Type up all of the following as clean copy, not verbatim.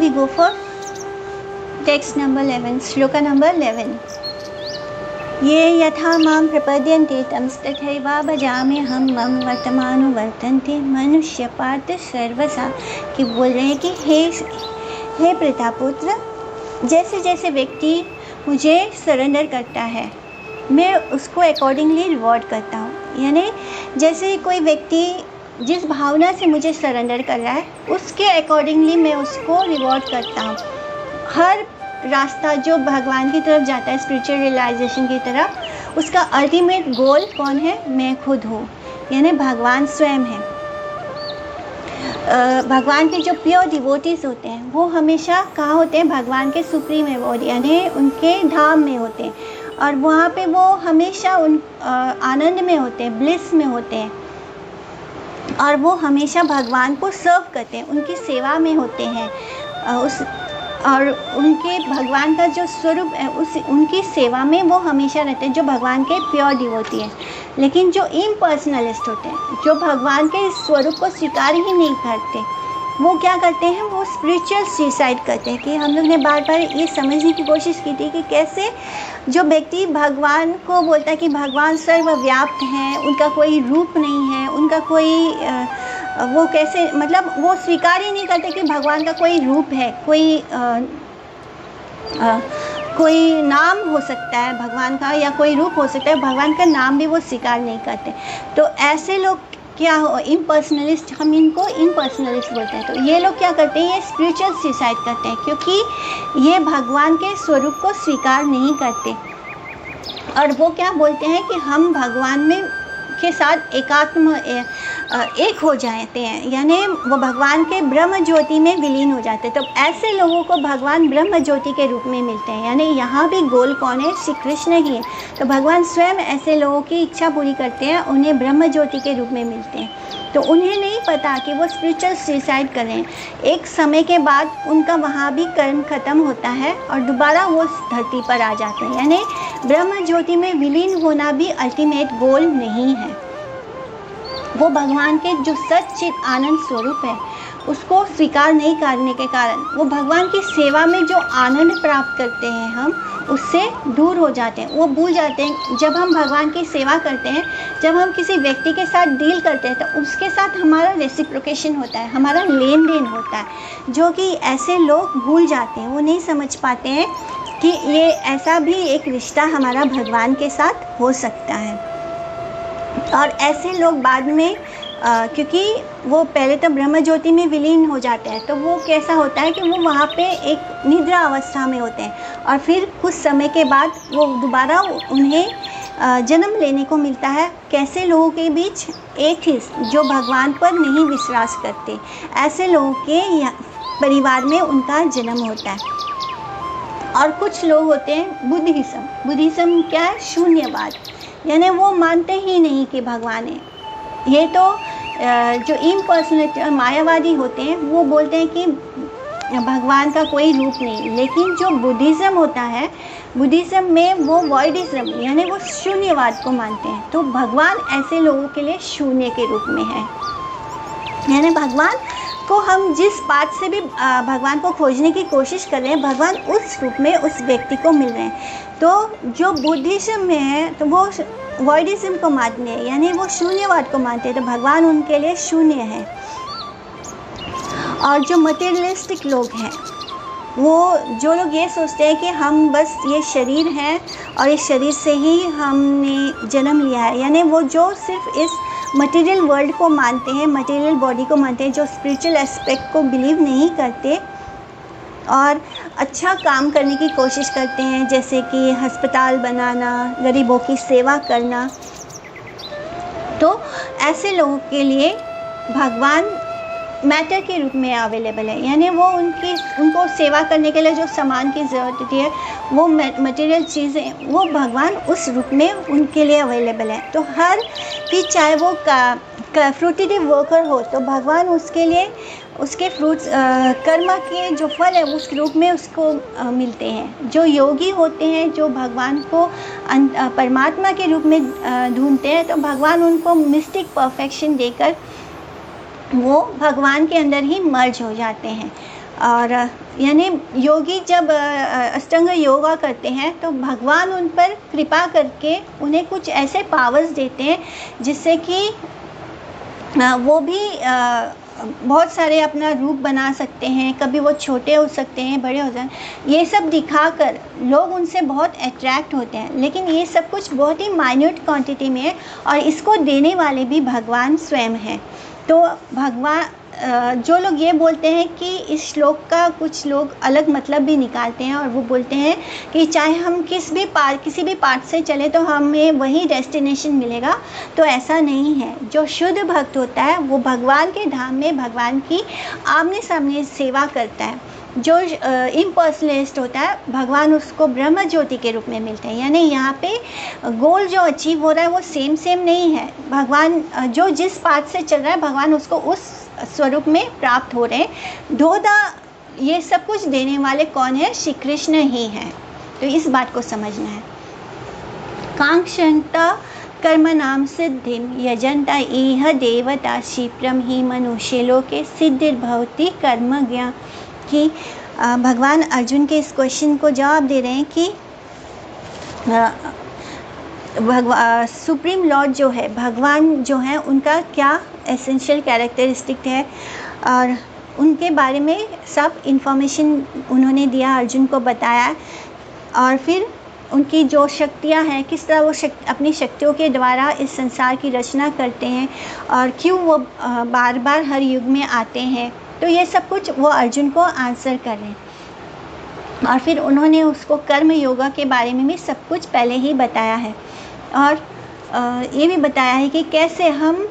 we go for text number 11, shloka number 11. ये यथा मां प्रपद्यन्ते तंस्तथैवा भजाम्यहं मम वर्तमानो वर्तन्ते मनुष्य पार्थ सर्वसा। कि बोल रहे हैं कि हे प्रतापुत्र, जैसे जैसे व्यक्ति मुझे सरेंडर करता है मैं उसको अकॉर्डिंगली रिवॉर्ड करता हूँ। यानी जैसे कोई व्यक्ति जिस भावना से मुझे सरेंडर कर रहा है उसके अकॉर्डिंगली मैं उसको रिवॉर्ड करता हूँ। हर रास्ता जो भगवान की तरफ जाता है, स्पिरिचुअल रियलाइजेशन की तरफ, उसका अल्टीमेट गोल कौन है? मैं खुद हूँ, यानी भगवान स्वयं है। भगवान के जो प्योर डिवोटीज होते हैं वो हमेशा कहाँ होते हैं? भगवान के सुप्रीम एबोर्ड यानी उनके धाम में होते हैं, और वहाँ पे वो हमेशा उन आनंद में होते हैं, ब्लिस में होते हैं, और वो हमेशा भगवान को सर्व करते हैं, उनकी सेवा में होते हैं। और उनके भगवान का जो स्वरूप है उनकी सेवा में वो हमेशा रहते हैं, जो भगवान के प्योर डिवोटी हैं। लेकिन जो इम्पर्सनलिस्ट होते हैं, जो भगवान के स्वरूप को स्वीकार ही नहीं करते, वो क्या करते हैं? वो स्पिरिचुअल सुसाइड करते हैं। कि हम लोग ने बार बार ये समझने की कोशिश की थी कि कैसे जो व्यक्ति भगवान को बोलता है कि भगवान सर्वव्याप्त हैं, उनका कोई रूप नहीं है, उनका कोई वो कैसे, मतलब वो स्वीकार ही नहीं करते कि भगवान का कोई रूप है, कोई नाम हो सकता है भगवान का, या कोई रूप हो सकता है, भगवान का नाम भी वो स्वीकार नहीं करते। तो ऐसे लोग क्या हो? इम्पर्सनलिस्ट, हम इनको इम्पर्सनलिस्ट बोलते हैं। तो ये लोग क्या करते हैं? ये स्पिरिचुअल सुसाइड करते हैं, क्योंकि ये भगवान के स्वरूप को स्वीकार नहीं करते। और वो क्या बोलते हैं कि हम भगवान में के साथ एक हो जाते हैं, यानी वो भगवान के ब्रह्म ज्योति में विलीन हो जाते हैं। तो ऐसे लोगों को भगवान ब्रह्म ज्योति के रूप में मिलते हैं, यानी यहाँ भी गोल कौन है? श्री कृष्ण ही है। तो भगवान स्वयं ऐसे लोगों की इच्छा पूरी करते हैं, उन्हें ब्रह्म ज्योति के रूप में मिलते हैं। तो उन्हें नहीं पता कि वो स्पिरिचुअल सुसाइड कर रहे हैं। एक समय के बाद उनका वहाँ भी कर्म खत्म होता है और दोबारा वो धरती पर आ जाते हैं। यानी ब्रह्म ज्योति में विलीन होना भी अल्टीमेट गोल नहीं है। वो भगवान के जो सच्चित आनंद स्वरूप है उसको स्वीकार नहीं करने के कारण वो भगवान की सेवा में जो आनंद प्राप्त करते हैं हम उससे दूर हो जाते हैं। वो भूल जाते हैं। जब हम भगवान की सेवा करते हैं, जब हम किसी व्यक्ति के साथ डील करते हैं, तो उसके साथ हमारा रेसिप्रोकेशन होता है, हमारा लेन देन होता है, जो कि ऐसे लोग भूल जाते हैं। वो नहीं समझ पाते हैं कि ये ऐसा भी एक रिश्ता हमारा भगवान के साथ हो सकता है। और ऐसे लोग बाद में क्योंकि वो पहले तो ब्रह्म ज्योति में विलीन हो जाते हैं, तो वो कैसा होता है कि वो वहाँ पे एक निद्रा अवस्था में होते हैं, और फिर कुछ समय के बाद वो दोबारा उन्हें जन्म लेने को मिलता है। कैसे लोगों के बीच? एथिस्ट, जो भगवान पर नहीं विश्वास करते, ऐसे लोगों के परिवार में उनका जन्म होता है। और कुछ लोग होते हैं बुद्धिज़्म क्या है? शून्यवाद, यानी वो मानते ही नहीं कि भगवान है। ये तो जो इम्पर्सनल मायावादी होते हैं वो बोलते हैं कि भगवान का कोई रूप नहीं। लेकिन जो बुद्धिज़्म होता है, बुद्धिज़्म में वो वॉइडिज़्म यानी वो शून्यवाद को मानते हैं। तो भगवान ऐसे लोगों के लिए शून्य के रूप में है। यानी भगवान को हम जिस बात से भी भगवान को खोजने की कोशिश कर रहे हैं, भगवान उस रूप में उस व्यक्ति को मिल रहे हैं। तो जो बुद्धिज़्म में है तो वो वॉइडिज़्म को मानते हैं, यानी वो शून्यवाद को मानते हैं। तो भगवान उनके लिए शून्य है। और जो मटेरियलिस्टिक लोग हैं, वो जो लोग ये सोचते हैं कि हम बस ये शरीर है और इस शरीर से ही हमने जन्म लिया है, यानी वो जो सिर्फ इस मटेरियल वर्ल्ड को मानते हैं, मटेरियल बॉडी को मानते हैं, जो स्पिरिचुअल एस्पेक्ट को बिलीव नहीं करते और अच्छा काम करने की कोशिश करते हैं, जैसे कि अस्पताल बनाना, गरीबों की सेवा करना। तो ऐसे लोगों के लिए भगवान मैटर के रूप में अवेलेबल है, यानी वो उनको सेवा करने के लिए जो सामान की ज़रूरत होती है, वो मटेरियल चीज़ें, वो भगवान उस रूप में उनके लिए अवेलेबल है। तो हर भी चाहे वो फ्रूटिटिव वर्कर हो, तो भगवान उसके लिए उसके फ्रूट्स कर्म के जो फल है उस रूप में उसको मिलते हैं। जो योगी होते हैं, जो भगवान को परमात्मा के रूप में ढूंढते हैं, तो भगवान उनको मिस्टिक परफेक्शन देकर वो भगवान के अंदर ही मर्ज हो जाते हैं। और यानी योगी जब अष्टांग योगा करते हैं तो भगवान उन पर कृपा करके उन्हें कुछ ऐसे पावर्स देते हैं जिससे कि वो भी बहुत सारे अपना रूप बना सकते हैं, कभी वो छोटे हो सकते हैं, बड़े हो जाए, ये सब दिखाकर लोग उनसे बहुत अट्रैक्ट होते हैं। लेकिन ये सब कुछ बहुत ही माइन्यूट क्वांटिटी में है और इसको देने वाले भी भगवान स्वयं हैं। तो भगवान जो लोग ये बोलते हैं कि इस श्लोक का कुछ लोग अलग मतलब भी निकालते हैं और वो बोलते हैं कि चाहे हम किसी भी पार्ट से चले तो हमें वही डेस्टिनेशन मिलेगा, तो ऐसा नहीं है। जो शुद्ध भक्त होता है वो भगवान के धाम में भगवान की आमने सामने सेवा करता है। जो इम्पर्सनलिस्ट होता है भगवान उसको ब्रह्म ज्योति के रूप में मिलते हैं, यानी यहाँ पे गोल जो अचीव हो रहा है वो सेम नहीं है। भगवान जो जिस पाथ से चल रहा है भगवान उसको उस स्वरूप में प्राप्त हो रहे हैं। धोधा ये सब कुछ देने वाले कौन है? श्री कृष्ण ही हैं। तो इस बात को समझना है। कांक्षन्ता कर्म नाम सिद्धिम यजंता इह देवता क्षिप्रम ही मनुष्य लोके सिद्धिर्भवति कर्म ज्ञा कि भगवान अर्जुन के इस क्वेश्चन को जवाब दे रहे हैं कि सुप्रीम लॉर्ड जो है भगवान जो है उनका क्या एसेंशियल कैरेक्टरिस्टिक है और उनके बारे में सब इन्फॉर्मेशन उन्होंने दिया, अर्जुन को बताया। और फिर उनकी जो शक्तियाँ हैं किस तरह वो अपनी शक्तियों के द्वारा इस संसार की रचना करते हैं और क्यों वो बार बार हर युग में आते हैं। तो ये सब कुछ वो अर्जुन को आंसर कर रहे हैं। और फिर उन्होंने उसको कर्म योगा के बारे में भी सब कुछ पहले ही बताया है और ये भी बताया है कि कैसे हम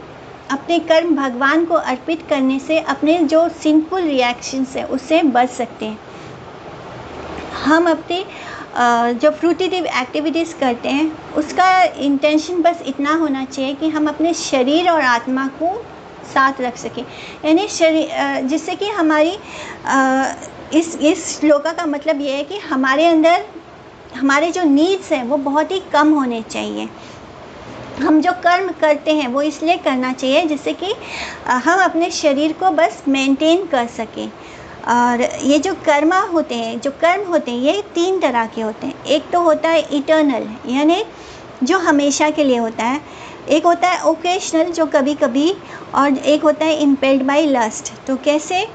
अपने कर्म भगवान को अर्पित करने से अपने जो सिंफुल रिएक्शंस है उससे बच सकते हैं। हम अपने जो फ्रूटिटिव एक्टिविटीज़ करते हैं उसका इंटेंशन बस इतना होना चाहिए कि हम अपने शरीर और आत्मा को साथ रख सकें, यानी शरीर जिससे कि हमारी इस श्लोका का मतलब ये है कि हमारे अंदर हमारे जो नीड्स हैं वो बहुत ही कम होने चाहिए। हम जो कर्म करते हैं वो इसलिए करना चाहिए जिससे कि हम अपने शरीर को बस मेंटेन कर सकें। और ये जो कर्म होते हैं ये 3 तरह के होते हैं। एक तो होता है इटर्नल, यानी जो हमेशा के लिए होता है। एक होता है ओकेशनल, जो कभी कभी, और एक होता है इम्पेल्ड बाय लस्ट। तो कैसे?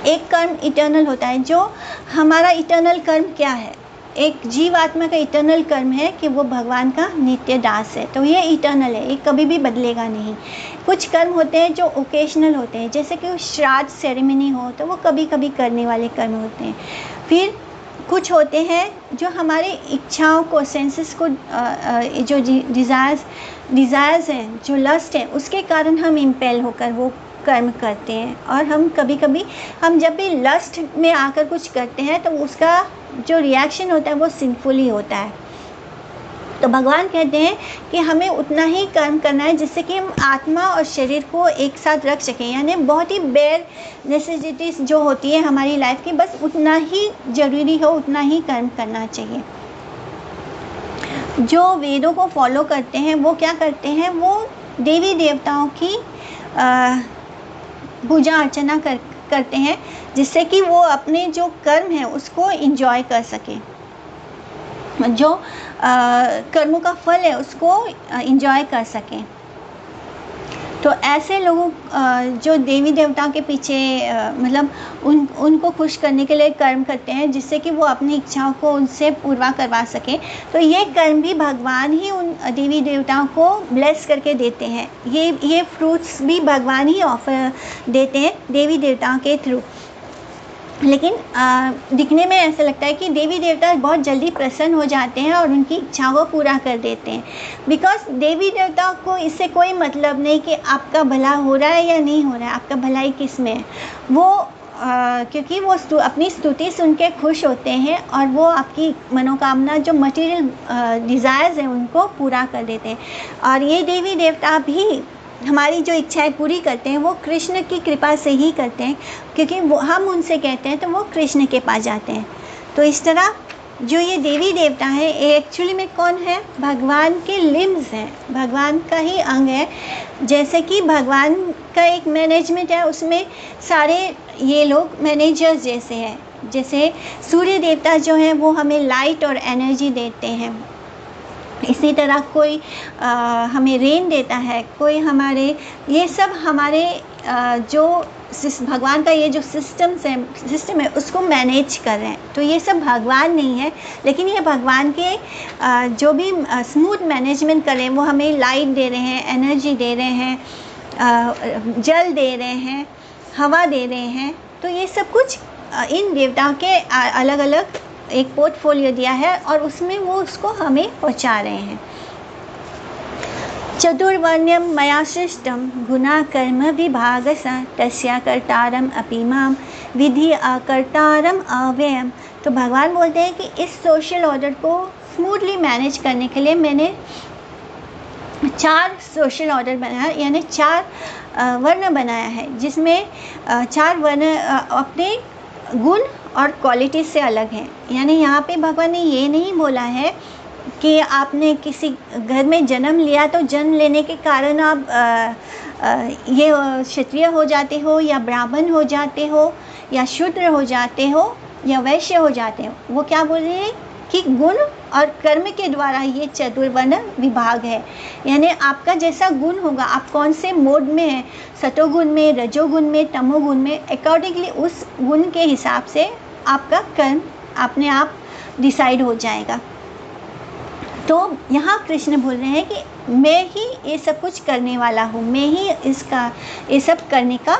एक कर्म इटर्नल होता है। जो हमारा इटर्नल कर्म क्या है? एक जीव आत्मा का इटर्नल कर्म है कि वो भगवान का नित्य दास है, तो ये इटर्नल है, ये कभी भी बदलेगा नहीं। कुछ कर्म होते हैं जो ओकेशनल होते हैं, जैसे कि श्राद्ध सेरेमनी हो तो वो कभी कभी करने वाले कर्म होते हैं। फिर कुछ होते हैं जो हमारे इच्छाओं को, सेंसेस को, जो डिज़ायर्स हैं, जो लस्ट है, उसके कारण हम इम्पेल होकर वो कर्म करते हैं। और हम कभी कभी जब भी लस्ट में आकर कुछ करते हैं तो उसका जो रिएक्शन होता है वो सिंफुल ही होता है। तो भगवान कहते हैं कि हमें उतना ही कर्म करना है जिससे कि हम आत्मा और शरीर को एक साथ रख सकें, यानी बहुत ही बेयर नेसेसिटीज़ जो होती है हमारी लाइफ की, बस उतना ही ज़रूरी हो, उतना ही कर्म करना चाहिए। जो वेदों को फॉलो करते हैं वो क्या करते हैं? वो देवी देवताओं की पूजा अर्चना करते हैं जिससे कि वो अपने जो कर्म है उसको एंजॉय कर सकें, जो कर्मों का फल है उसको एंजॉय कर सकें। तो ऐसे लोगों जो देवी देवताओं के पीछे मतलब उनको खुश करने के लिए कर्म करते हैं जिससे कि वो अपनी इच्छाओं को उनसे पूरा करवा सकें, तो ये कर्म भी भगवान ही उन देवी देवताओं को ब्लेस करके देते हैं। ये फ्रूट्स भी भगवान ही ऑफर देते हैं देवी देवताओं के थ्रू। लेकिन दिखने में ऐसा लगता है कि देवी देवता बहुत जल्दी प्रसन्न हो जाते हैं और उनकी इच्छाओं को पूरा कर देते हैं, बिकॉज देवी देवताओं को इससे कोई मतलब नहीं कि आपका भला हो रहा है या नहीं हो रहा है, आपका भलाई किस में है। वो क्योंकि वो अपनी स्तुति सुन के खुश होते हैं और वो आपकी मनोकामना जो मटेरियल डिज़ायर्स हैं उनको पूरा कर देते हैं। और ये देवी देवता भी हमारी जो इच्छाएं पूरी करते हैं वो कृष्ण की कृपा से ही करते हैं, क्योंकि वो हम उनसे कहते हैं तो वो कृष्ण के पास जाते हैं। तो इस तरह जो ये देवी देवता है ये एक्चुअली में कौन है? भगवान के लिम्स हैं, भगवान का ही अंग है। जैसे कि भगवान का एक मैनेजमेंट है, उसमें सारे ये लोग मैनेजर्स जैसे हैं। जैसे सूर्य देवता जो हैं वो हमें लाइट और एनर्जी देते हैं, इसी तरह कोई हमें रेन देता है, कोई हमारे, ये सब हमारे जो भगवान का ये जो सिस्टम है उसको मैनेज कर रहे हैं। तो ये सब भगवान नहीं है, लेकिन ये भगवान के जो भी स्मूथ मैनेजमेंट कर रहे हैं, वो हमें लाइट दे रहे हैं, एनर्जी दे रहे हैं, जल दे रहे हैं, हवा दे रहे हैं। तो ये सब कुछ इन देवताओं के अलग अलग एक पोर्टफोलियो दिया है और उसमें वो उसको हमें पहुंचा रहे हैं। चतुर्वर्ण्यम मया सृष्टम गुना कर्म विभागसा तस्या कर्तारम अपि माम विधि अकर्तारम अव्ययम। तो भगवान बोलते हैं कि इस सोशल ऑर्डर को स्मूथली मैनेज करने के लिए मैंने 4 सोशल ऑर्डर बनाया, यानी 4 वर्ण बनाया है, जिसमें 4 वर्ण अपने गुण और क्वालिटी से अलग हैं। यानी यहाँ पे भगवान ने ये नहीं बोला है कि आपने किसी घर में जन्म लिया तो जन्म लेने के कारण आप ये क्षत्रिय हो जाते हो या ब्राह्मण हो जाते हो या शूद्र हो जाते हो या वैश्य हो जाते हो। वो क्या बोल रहे हैं कि गुण और कर्म के द्वारा ये चतुर्वर्ण विभाग है। यानी आपका जैसा गुण होगा, आप कौन से मोड में हैं, सतोगुण में, रजोगुण में, तमोगुण में, अकॉर्डिंगली उस गुण के हिसाब से आपका कर्म अपने आप डिसाइड हो जाएगा। तो यहाँ कृष्ण बोल रहे हैं कि मैं ही ये सब कुछ करने वाला हूँ, मैं ही इसका ये सब करने का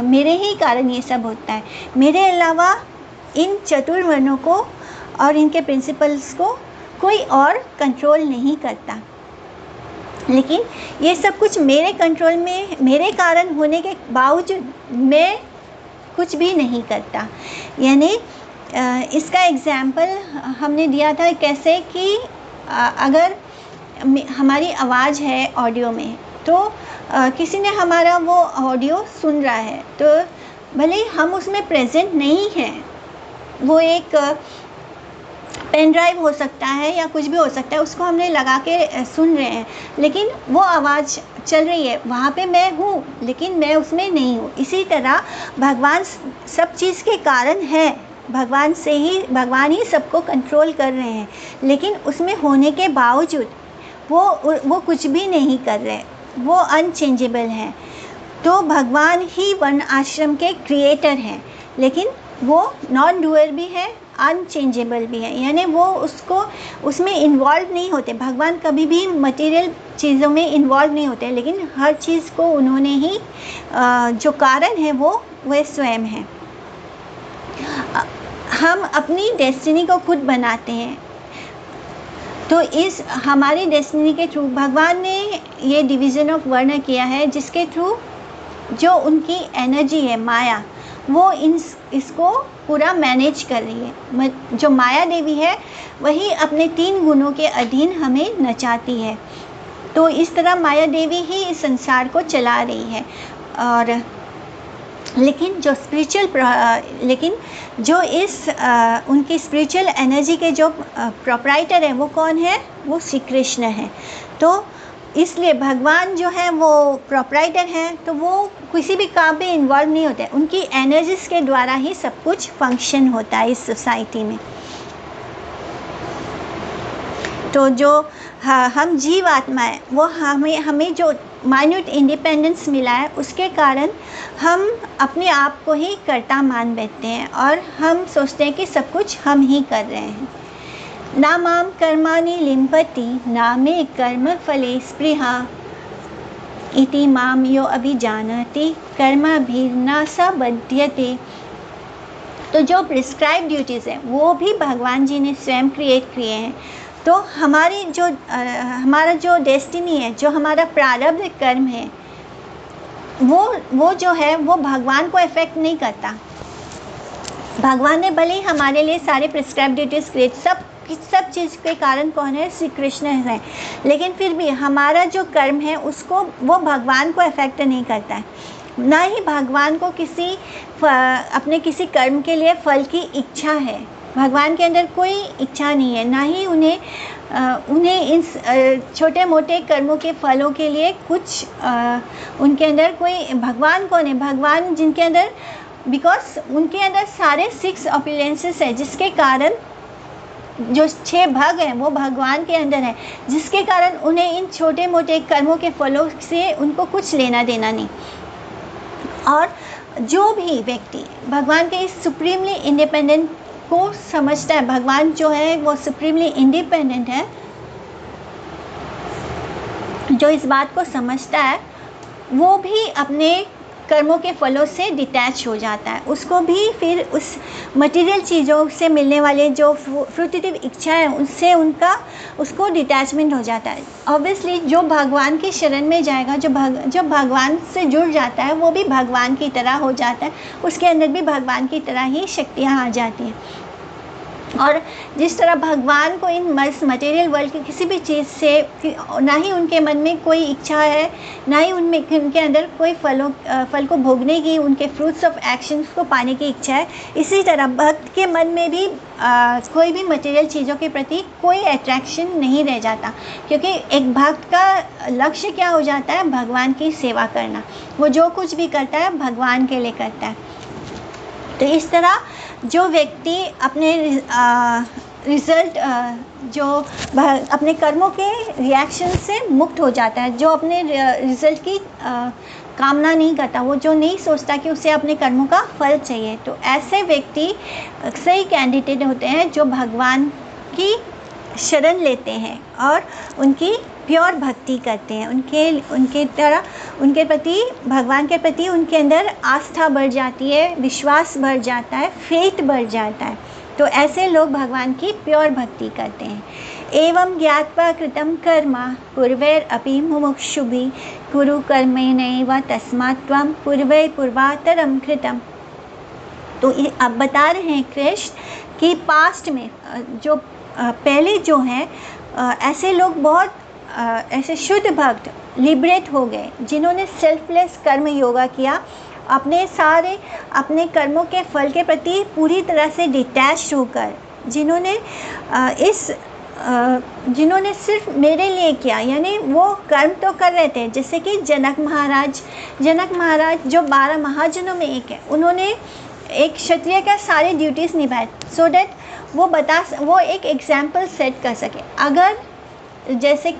मेरे ही कारण ये सब होता है। मेरे अलावा इन चतुर्वर्णों को और इनके प्रिंसिपल्स को कोई और कंट्रोल नहीं करता, लेकिन ये सब कुछ मेरे कंट्रोल में, मेरे कारण होने के बावजूद मैं कुछ भी नहीं करता। यानी इसका एग्जाम्पल हमने दिया था कैसे कि अगर हमारी आवाज़ है ऑडियो में, तो किसी ने हमारा वो ऑडियो सुन रहा है, तो भले ही हम उसमें प्रेजेंट नहीं हैं, वो एक पेन ड्राइव हो सकता है या कुछ भी हो सकता है, उसको हमने लगा के सुन रहे हैं, लेकिन वो आवाज़ चल रही है, वहाँ पे मैं हूँ लेकिन मैं उसमें नहीं हूँ। इसी तरह भगवान सब चीज़ के कारण है, भगवान ही सबको कंट्रोल कर रहे हैं, लेकिन उसमें होने के बावजूद वो कुछ भी नहीं कर रहे, वो अनचेंजेबल हैं। तो भगवान ही वर्ण आश्रम के क्रिएटर हैं, लेकिन वो नॉन डूअर भी है, अनचेंजेबल भी है। यानी वो उसमें इन्वॉल्व नहीं होते। भगवान कभी भी मटेरियल चीज़ों में इन्वॉल्व नहीं होते, लेकिन हर चीज़ को उन्होंने ही जो कारण है वो स्वयं है। हम अपनी डेस्टिनी को खुद बनाते हैं। तो इस हमारी डेस्टिनी के थ्रू भगवान ने ये डिवीज़न ऑफ वर्ण किया है, जिसके थ्रू जो उनकी एनर्जी है माया, वो इसको पूरा मैनेज कर रही है। जो माया देवी है वही अपने 3 गुणों के अधीन हमें नचाती है। तो इस तरह माया देवी ही इस संसार को चला रही है। और लेकिन जो उनकी स्पिरिचुअल एनर्जी के जो प्रोप्राइटर हैं वो कौन है? वो श्री कृष्ण है। तो इसलिए भगवान जो है वो प्रोप्राइटर हैं, तो वो किसी भी काम में इन्वॉल्व नहीं होते। उनकी एनर्जीज के द्वारा ही सब कुछ फंक्शन होता है इस सोसाइटी में। तो जो हम जीव आत्मा है, वो हमें जो माइन्यूट इंडिपेंडेंस मिला है, उसके कारण हम अपने आप को ही कर्ता मान बैठते हैं और हम सोचते हैं कि सब कुछ हम ही कर रहे हैं। ना माम कर्माणि लिम्पति ना मे कर्म फले स्पृहा इति माम यो अभिजानति कर्मभिर्न स बध्यते। तो जो प्रिस्क्राइब ड्यूटीज़ हैं वो भी भगवान जी ने स्वयं क्रिएट किए हैं। तो हमारा जो डेस्टिनी है, जो हमारा प्रारब्ध कर्म है, वो जो है वो भगवान को इफेक्ट नहीं करता। भगवान ने भले ही हमारे लिए सारे प्रिस्क्राइब ड्यूटीज़ क्रिएट, सब चीज़ के कारण कौन है? श्री कृष्ण है। लेकिन फिर भी हमारा जो कर्म है उसको वो भगवान को इफेक्ट नहीं करता है। ना ही भगवान को अपने किसी कर्म के लिए फल की इच्छा है। भगवान के अंदर कोई इच्छा नहीं है, ना ही उन्हें इन छोटे मोटे कर्मों के फलों के लिए कुछ उनके अंदर कोई। भगवान कौन है? भगवान जिनके अंदर बिकॉज उनके अंदर सारे 6 अपिलेंसेस है, जिसके कारण जो 6 भाग हैं वो भगवान के अंदर है, जिसके कारण उन्हें इन छोटे मोटे कर्मों के फलों से उनको कुछ लेना देना नहीं। और जो भी व्यक्ति भगवान के इस सुप्रीमली इंडिपेंडेंट को समझता है, भगवान जो है वो सुप्रीमली इंडिपेंडेंट है, जो इस बात को समझता है वो भी अपने कर्मों के फलों से डिटैच हो जाता है। उसको भी फिर उस मटेरियल चीज़ों से मिलने वाले जो फ्रूटिटिव इच्छा है उससे उसको डिटैचमेंट हो जाता है। ऑब्वियसली जो भगवान की शरण में जाएगा, जो भगवान से जुड़ जाता है, वो भी भगवान की तरह हो जाता है, उसके अंदर भी भगवान की तरह ही शक्तियाँ आ जाती हैं। और जिस तरह भगवान को इन मटेरियल वर्ल्ड की किसी भी चीज़ से ना ही उनके मन में कोई इच्छा है, ना ही उनके अंदर कोई फल को भोगने की, उनके फ्रूट्स ऑफ एक्शंस को पाने की इच्छा है, इसी तरह भक्त के मन में भी कोई भी मटेरियल चीज़ों के प्रति कोई अट्रैक्शन नहीं रह जाता, क्योंकि एक भक्त का लक्ष्य क्या हो जाता है? भगवान की सेवा करना। वो जो कुछ भी करता है भगवान के लिए करता है। तो इस तरह जो व्यक्ति अपने रिज़ल्ट जो अपने कर्मों के रिएक्शन से मुक्त हो जाता है, जो अपने रिज़ल्ट की कामना नहीं करता, वो जो नहीं सोचता कि उसे अपने कर्मों का फल चाहिए, तो ऐसे व्यक्ति सही कैंडिडेट होते हैं जो भगवान की शरण लेते हैं और उनकी प्योर भक्ति करते हैं। उनके प्रति, भगवान के प्रति उनके अंदर आस्था बढ़ जाती है, विश्वास बढ़ जाता है, फेथ बढ़ जाता है। तो ऐसे लोग भगवान की प्योर भक्ति करते हैं। एवं ज्ञात्वा कृतं कर्म पूर्वैरपि मुमुक्षुभिः कुरु कर्मणैव तस्मात् त्वं पूर्वातरं कृतं। तो अब बता रहे हैं कृष्ण कि पास्ट में जो पहले जो हैं ऐसे लोग बहुत ऐसे शुद्ध भक्त लिबरेट हो गए, जिन्होंने सेल्फलेस कर्म योगा किया, अपने कर्मों के फल के प्रति पूरी तरह से डिटैच होकर, जिन्होंने सिर्फ मेरे लिए किया, यानी वो कर्म तो कर रहे थे, जैसे कि जनक महाराज जो 12 महाजनों में एक है, उन्होंने एक क्षत्रिय का सारे ड्यूटीज़ निभाए, सो डैट वो एक एग्जाम्पल सेट कर सके। अगर जैसे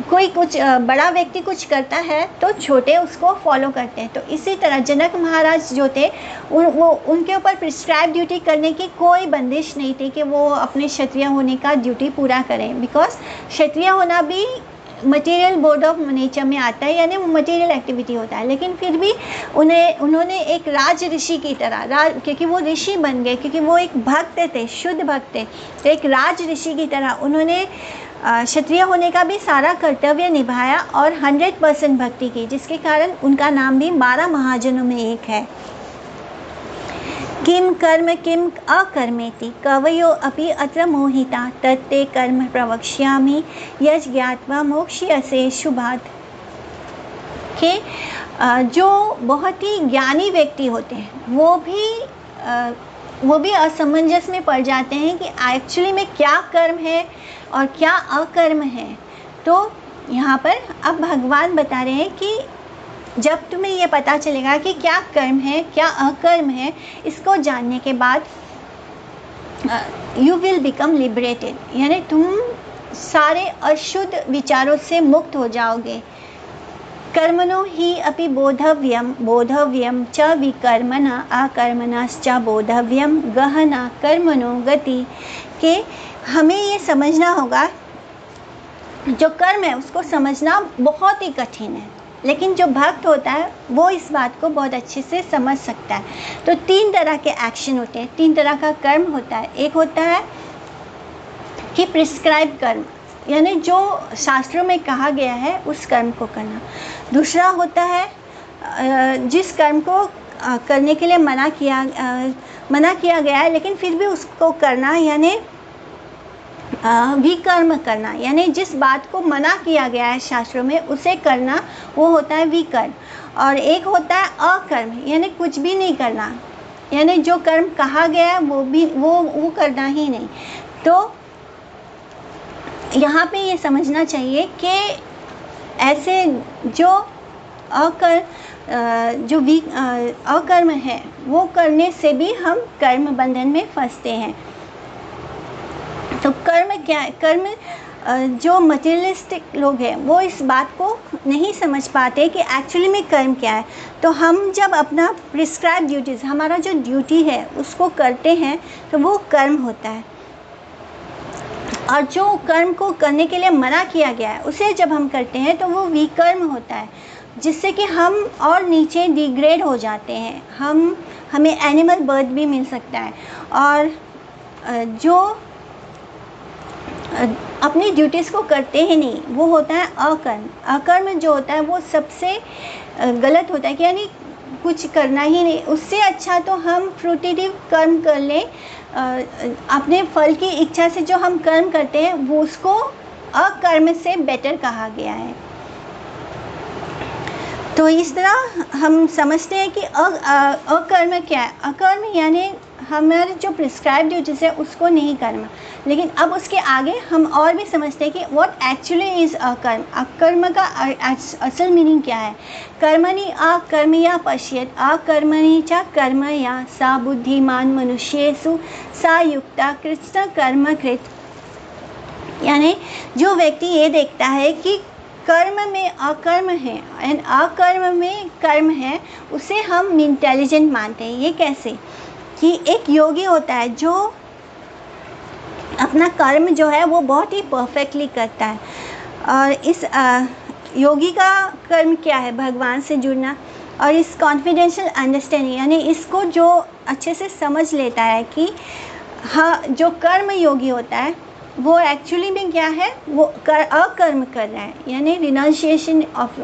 कोई कुछ बड़ा व्यक्ति कुछ करता है तो छोटे उसको फॉलो करते हैं, तो इसी तरह जनक महाराज जो थे उनके ऊपर प्रिस्क्राइब ड्यूटी करने की कोई बंदिश नहीं थी कि वो अपने क्षत्रिय होने का ड्यूटी पूरा करें, बिकॉज क्षत्रिय होना भी मटेरियल बोर्ड ऑफ नेचर में आता है, यानी वो मटेरियल एक्टिविटी होता है, लेकिन फिर भी उन्होंने एक राज ऋषि की तरह, क्योंकि वो ऋषि बन गए, क्योंकि वो एक भक्त थे, शुद्ध भक्त थे, तो एक राज ऋषि की तरह उन्होंने क्षत्रिय होने का भी सारा कर्तव्य निभाया और 100% भक्ति की, जिसके कारण उनका नाम भी 12 महाजनों में एक है। किम कर्म किम अकर्मेति कवयो अपि अत्र मोहिता तत्ते कर्म प्रवक्ष्यामि यज् ज्ञात्वा मोक्ष्यसे शुभात्। के जो बहुत ही ज्ञानी व्यक्ति होते हैं वो भी असमंजस में पड़ जाते हैं कि एक्चुअली में क्या कर्म है और क्या अकर्म है। तो यहाँ पर अब भगवान बता रहे हैं कि जब तुम्हें ये पता चलेगा कि क्या कर्म है क्या अकर्म है, इसको जानने के बाद यू विल बिकम लिबरेटेड, यानी तुम सारे अशुद्ध विचारों से मुक्त हो जाओगे। कर्मणो हि अपि बोधव्यम च विकर्मणा अकर्मणाश्च बोधव्यम गहना कर्मणो गति। के हमें ये समझना होगा, जो कर्म है उसको समझना बहुत ही कठिन है, लेकिन जो भक्त होता है वो इस बात को बहुत अच्छे से समझ सकता है। तो 3 तरह के एक्शन होते हैं, 3 तरह का कर्म होता है। एक होता है कि प्रिस्क्राइब कर्म, यानी जो शास्त्रों में कहा गया है उस कर्म को करना। दूसरा होता है जिस कर्म को करने के लिए मना किया गया है लेकिन फिर भी उसको करना, यानी विकर्म करना, यानी जिस बात को मना किया गया है शास्त्रों में उसे करना, वो होता है विकर्म। और एक होता है अकर्म, यानी कुछ भी नहीं करना, यानी जो कर्म कहा गया है वो करना ही नहीं। तो यहाँ पे ये समझना चाहिए कि ऐसे जो जो अकर्म है वो करने से भी हम कर्म बंधन में फंसते हैं। तो कर्म क्या है? कर्म जो मटेरियलिस्टिक लोग हैं वो इस बात को नहीं समझ पाते कि एक्चुअली में कर्म क्या है। तो हम जब अपना प्रिस्क्राइब ड्यूटीज़, हमारा जो ड्यूटी है उसको करते हैं तो वो कर्म होता है, और जो कर्म को करने के लिए मना किया गया है उसे जब हम करते हैं तो वो विकर्म होता है, जिससे कि हम और नीचे डिग्रेड हो जाते हैं। हमें एनिमल बर्थ भी मिल सकता है। और जो अपनी ड्यूटीज़ को करते ही नहीं वो होता है अकर्म। अकर्म जो होता है वो सबसे गलत होता है कि यानी कुछ करना ही नहीं। उससे अच्छा तो हम फ्रूटिटिव कर्म कर लें, अपने फल की इच्छा से जो हम कर्म करते हैं वो उसको अकर्म से बेटर कहा गया है। तो इस तरह हम समझते हैं कि अकर्म क्या है। अकर्म यानी हमारे जो प्रिस्क्राइब ड्यूटीज़ है उसको नहीं करना। लेकिन अब उसके आगे हम और भी समझते हैं कि व्हाट एक्चुअली इज़ अकर्म। अकर्म का असल मीनिंग क्या है? कर्मणि अकर्मया पश्येत् अकर्मणि च कर्मया सा बुद्धिमान मनुष्येषु सा युक्ता कृष्ण कर्म कृत। यानी जो व्यक्ति ये देखता है कि कर्म में अकर्म है एंड अकर्म में कर्म है, उसे हम इंटेलिजेंट मानते हैं। ये कैसे? कि एक योगी होता है जो अपना कर्म जो है वो बहुत ही परफेक्टली करता है, और इस योगी का कर्म क्या है? भगवान से जुड़ना। और इस कॉन्फिडेंशियल अंडरस्टैंडिंग यानी इसको जो अच्छे से समझ लेता है कि हाँ, जो कर्म योगी होता है वो एक्चुअली में क्या है, वो अकर्म कर रहा है, यानी रिनाउंसिएशन ऑफ।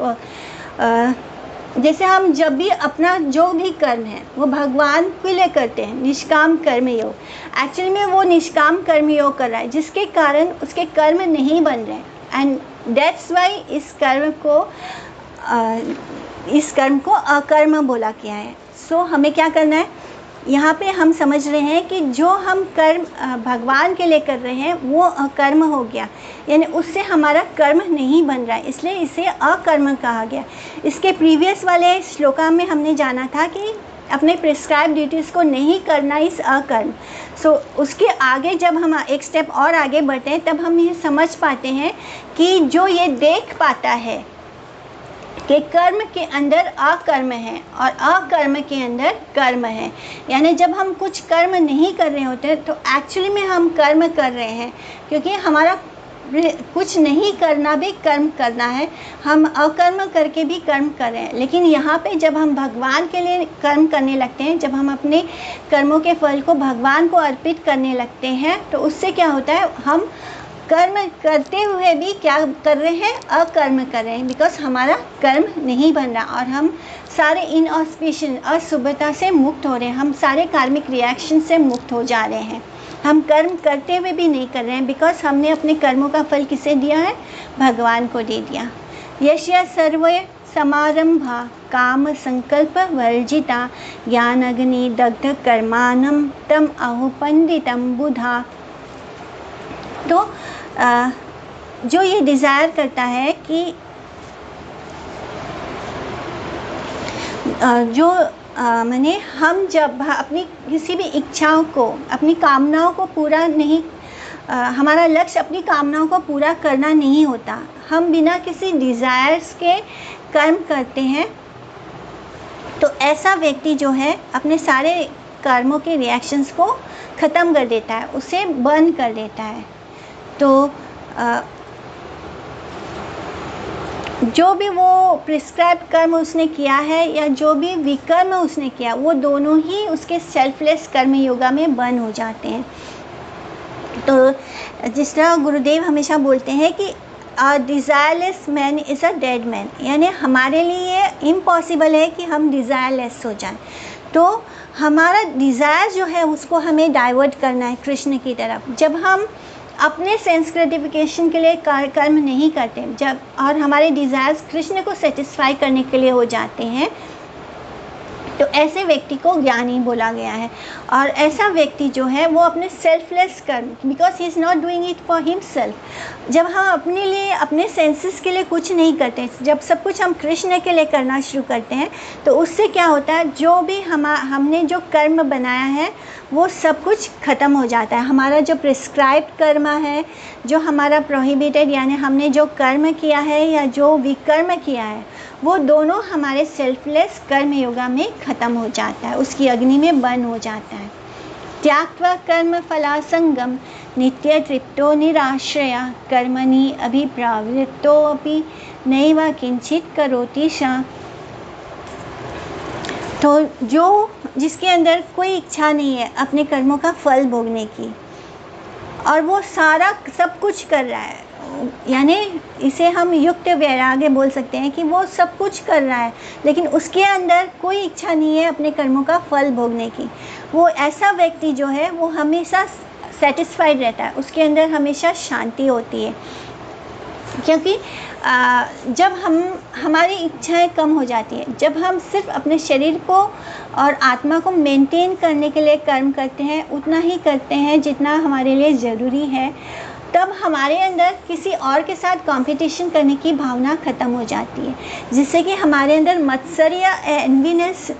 जैसे हम जब भी अपना जो भी कर्म है वो भगवान के लिए करते हैं, निष्काम कर्म योग, एक्चुअली में वो निष्काम कर्म योग कर रहा है, जिसके कारण उसके कर्म नहीं बन रहे हैं। एंड दैट्स वाई इस कर्म को अकर्म बोला गया है। सो हमें क्या करना है? यहाँ पे हम समझ रहे हैं कि जो हम कर्म भगवान के लिए कर रहे हैं वो अकर्म हो गया, यानी उससे हमारा कर्म नहीं बन रहा है, इसलिए इसे अकर्म कहा गया। इसके प्रीवियस वाले श्लोका में हमने जाना था कि अपने प्रिस्क्राइब ड्यूटीज़ को नहीं करना इस अकर्म। सो उसके आगे जब हम एक स्टेप और आगे बढ़ते हैं तब हम ये समझ पाते हैं कि जो ये देख पाता है कि कर्म के अंदर अकर्म है और अकर्म के अंदर कर्म है, यानी जब हम कुछ कर्म नहीं कर रहे होते तो एक्चुअली में हम कर्म कर रहे हैं, क्योंकि हमारा कुछ नहीं करना भी कर्म करना है, हम अकर्म करके भी कर्म कर रहे हैं। लेकिन यहाँ पे जब हम भगवान के लिए कर्म करने लगते हैं, जब हम अपने कर्मों के फल को भगवान को अर्पित करने लगते हैं, तो उससे क्या होता है, हम कर्म करते हुए भी क्या कर रहे हैं, अकर्म कर रहे हैं, बिकॉज हमारा कर्म नहीं बन रहा और हम सारे इनऑस्पिशियस अशुभता से मुक्त हो रहे हैं, हम सारे कार्मिक रिएक्शन से मुक्त हो जा रहे हैं। हम कर्म करते हुए भी नहीं कर रहे हैं, बिकॉज हमने अपने कर्मों का फल किसे दिया है, भगवान को दे दिया। यस्य सर्वे समारंभा काम संकल्प वर्जिता ज्ञान अग्नि दग्ध कर्माणं तम आहु पंडितम बुधा। तो जो ये डिज़ायर करता है कि मैंने हम जब अपनी किसी भी इच्छाओं को, अपनी कामनाओं को पूरा नहीं, हमारा लक्ष्य अपनी कामनाओं को पूरा करना नहीं होता, हम बिना किसी डिज़ायर्स के कर्म करते हैं, तो ऐसा व्यक्ति जो है अपने सारे कर्मों के रिएक्शंस को ख़त्म कर देता है, उसे बर्न कर देता है। तो जो भी वो प्रिस्क्राइब कर्म उसने किया है या जो भी विकर्म उसने किया, वो दोनों ही उसके सेल्फलेस कर्म योगा में बर्न हो जाते हैं। तो जिस तरह गुरुदेव हमेशा बोलते हैं कि a desireless man is a dead man, यानी हमारे लिए इम्पॉसिबल है कि हम डिज़ायरलेस हो जाएं। तो हमारा डिज़ायर जो है उसको हमें डाइवर्ट करना है कृष्ण की तरफ। जब हम अपने सेंस ग्रेटिफिकेशन के लिए कर्म नहीं करते, जब और हमारे डिज़ायर्स कृष्ण को सेटिस्फाई करने के लिए हो जाते हैं, तो ऐसे व्यक्ति को ज्ञानी बोला गया है। और ऐसा व्यक्ति जो है वो अपने सेल्फलेस कर्म, because he is not doing it for himself, जब हम अपने लिए, अपने सेंसेस के लिए कुछ नहीं करते, जब सब कुछ हम कृष्ण के लिए करना शुरू करते हैं, तो उससे क्या होता है, जो भी हमने जो कर्म बनाया है वो सब कुछ ख़त्म हो जाता है। हमारा जो प्रिस्क्राइब्ड कर्म है, जो हमारा प्रोहिबिटेड, यानी हमने जो कर्म किया है या जो विकर्म किया है, वो दोनों हमारे सेल्फलेस कर्म योगा में ख़त्म हो जाता है, उसकी अग्नि में बर्न हो जाता है। त्याक्त्वा कर्म फलासंगम नित्य तृप्तो निराश्रया कर्मणि अभिप्रवृत्तो अपि नैव किंचित करोति सा। तो जिसके अंदर कोई इच्छा नहीं है अपने कर्मों का फल भोगने की, और वो सारा सब कुछ कर रहा है, यानी इसे हम युक्त वैराग्य बोल सकते हैं कि वो सब कुछ कर रहा है लेकिन उसके अंदर कोई इच्छा नहीं है अपने कर्मों का फल भोगने की, वो ऐसा व्यक्ति जो है वो हमेशा सेटिस्फाइड रहता है, उसके अंदर हमेशा शांति होती है। क्योंकि जब हमारी इच्छाएं कम हो जाती है, जब हम सिर्फ अपने शरीर को और आत्मा को मेंटेन करने के लिए कर्म करते हैं, उतना ही करते हैं जितना हमारे लिए ज़रूरी है, तब हमारे अंदर किसी और के साथ कंपटीशन करने की भावना ख़त्म हो जाती है, जिससे कि हमारे अंदर मत्सर या एनवीनेस,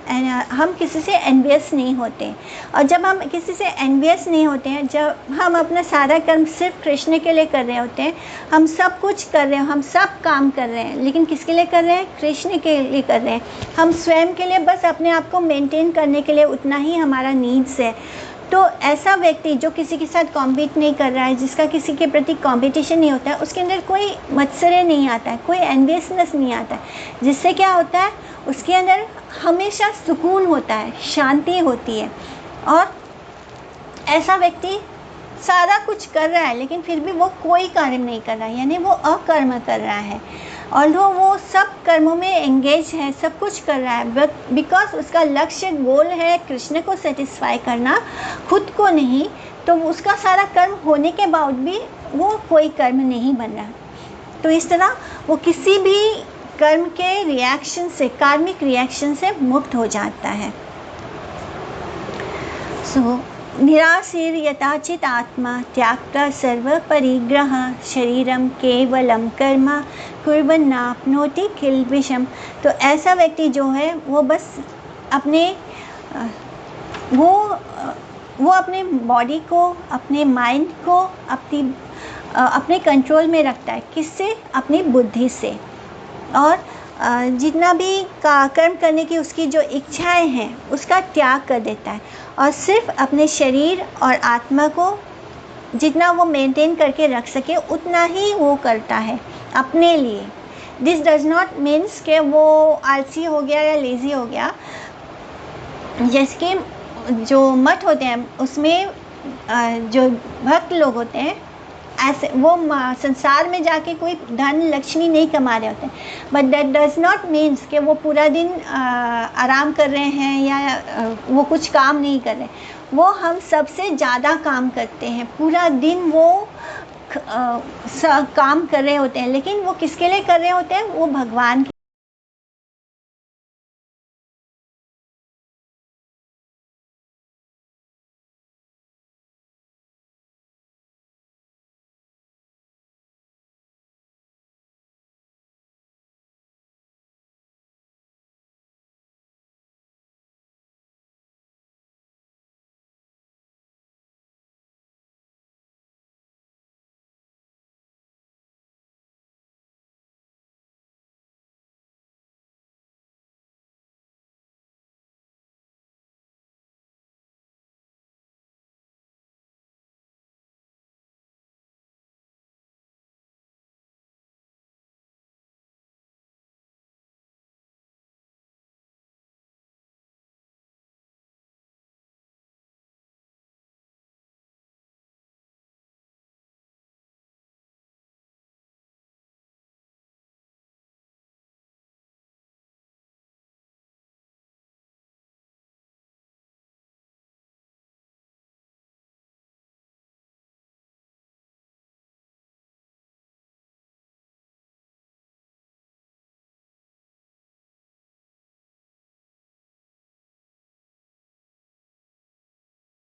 हम किसी से एनवियस नहीं होते। और जब हम किसी से एनवियस नहीं होते हैं, जब हम अपना सारा कर्म सिर्फ कृष्ण के लिए कर रहे होते हैं, हम सब कुछ कर रहे हैं, हम सब काम कर रहे हैं, लेकिन किसके लिए कर रहे हैं, कृष्ण के लिए कर रहे हैं। हम स्वयं के लिए बस अपने आप को मेंटेन करने के लिए उतना ही हमारा नीड्स है। तो ऐसा व्यक्ति जो किसी के साथ कॉम्पीट नहीं कर रहा है, जिसका किसी के प्रति कंपटीशन नहीं होता है, उसके अंदर कोई मत्सर्य नहीं आता है, कोई एनवियसनेस नहीं आता है, जिससे क्या होता है, उसके अंदर हमेशा सुकून होता है, शांति होती है। और ऐसा व्यक्ति सारा कुछ कर रहा है लेकिन फिर भी वो कोई कार्य नहीं कर रहा है, यानी वो अकर्म कर रहा है, और वो सब कर्मों में एंगेज है, सब कुछ कर रहा है, बिकॉज उसका लक्ष्य गोल है कृष्ण को सेटिस्फाई करना, खुद को नहीं। तो उसका सारा कर्म होने के बावजूद भी वो कोई कर्म नहीं बन रहा। तो इस तरह वो किसी भी कर्म के रिएक्शन से, कार्मिक रिएक्शन से मुक्त हो जाता है। निराशीर यथाचित आत्मा त्याक्ता सर्व परिग्रह शरीरम केवलम कर्म कुर्वन्नाप्नोति किल्बिषम। तो ऐसा व्यक्ति जो है वो बस अपने वो अपने बॉडी को, अपने माइंड को अपने कंट्रोल में रखता है। किससे? अपनी बुद्धि से। और जितना भी कर्म करने की उसकी जो इच्छाएं हैं उसका त्याग कर देता है, और सिर्फ अपने शरीर और आत्मा को जितना वो मेंटेन करके रख सके उतना ही वो करता है अपने लिए। दिस डज नॉट मीन्स कि वो आलसी हो गया या लेज़ी हो गया। जैसे कि जो मठ होते हैं उसमें जो भक्त लोग होते हैं, ऐसे वो संसार में जाके कोई धन लक्ष्मी नहीं कमा रहे होते, but that does not means कि वो पूरा दिन आराम कर रहे हैं या वो कुछ काम नहीं कर रहे। वो हम सबसे ज़्यादा काम करते हैं, पूरा दिन वो काम कर रहे होते हैं, लेकिन वो किसके लिए कर रहे होते हैं? वो भगवान